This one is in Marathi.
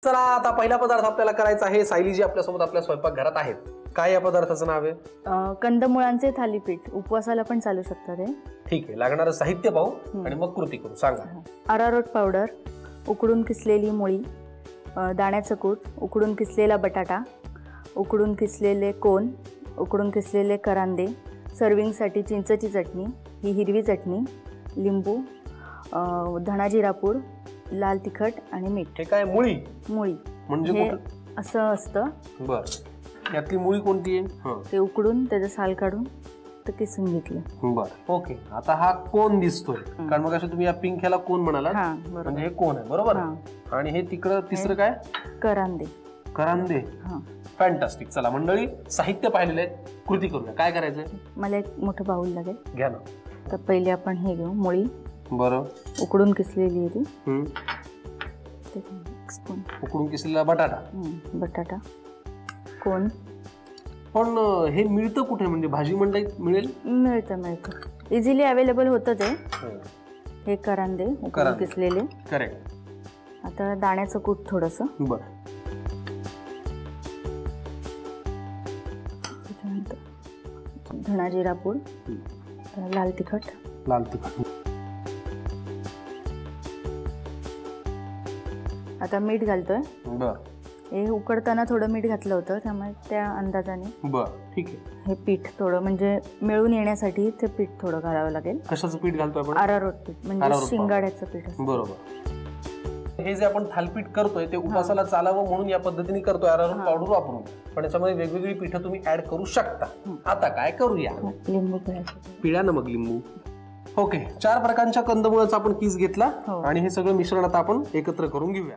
चला आता पहिला पदार्थ आपल्याला करायचा आहे. सायलीजी आपल्यासोबत आपल्या स्वयंपाकघरात आहेत. काय या पदार्थाचं नाव आहे? कंदमुळांचे थालीपीठ. उपवासाला पण चालू शकतात हे. ठीक आहे, लागणारं साहित्य पाहू आणि मग कृती करू. सांगा. अरारोट पावडर, उकडून किसलेली मुळी, दाण्याचं कूट, उकडून किसलेला बटाटा, उकडून किसलेले कोन, उकडून किसलेले करांदे, सर्विंगसाठी चिंचची चटणी, ही हिरवी चटणी, लिंबू, धणा पूड, लाल तिखट आणि मीठ. हे काय? मुळी. मुळी म्हणजे असं असतं. बरं, यातली मुळी कोणती आहे? ते उकडून त्याचं साल काढून ते किसून घेतले. बरं, ओके. आता हा कोण दिसतोय, कारण मग असं तुम्ही या पिंक ह्याला कोण म्हणाला, म्हणजे हे कोण आहे, बरोबर. आणि हे तिकडं तिसरं काय? करांदे. करांदे. फॅन्टास्टिक. चला मंडळी, साहित्य पाहिलेलं आहे, कृती करूया. काय करायचंय? मला एक मोठं बाउल लागेल. घ्या ना. तर पहिले आपण हे घेऊ, मुळी. बरं. उकडून किसलेली आहे ती. उकडून किसलेला बटाटा. बटाटा, कोण. पण हे मिळतं कुठे? म्हणजे भाजी मंडईत मिळेल? मिळतं इझिली अवेलेबल होतं ते. हे करांदे उकडून किसलेले. करेक्ट. आता दाण्याचं कूट थोडंसं. बरं. धणा जिरा पूड, लाल तिखट. लाल तिखट. आता मीठ घालतोय. बरं. हे उकडताना थोडं मीठ घातलं होतं, त्यामुळे त्या अंदाजाने. बरं, ठीक आहे. हे पीठ थोडं म्हणजे मिळून येण्यासाठी ते पीठ थोडं घालावं लागेल. कशाचं पीठ घालतोय आपण? अरारोट पीठ, म्हणजे शिंगाड्याचं पीठ. बरोबर. हे जे आपण थालपीठ करतोय ते उपासाला चालावं म्हणून या पद्धतीने करतोय, अरारोट पावडर वापरून. पण याच्यामध्ये वेगवेगळी पीठं तुम्ही ऍड करू शकता. आता काय करूया? लिंबू पिळा ना मग लिंबू. ओके, 4 प्रकारच्या कंदमुळाचा आपण किस घेतला आणि हे सगळं मिश्रण आता आपण एकत्र करून घेऊया.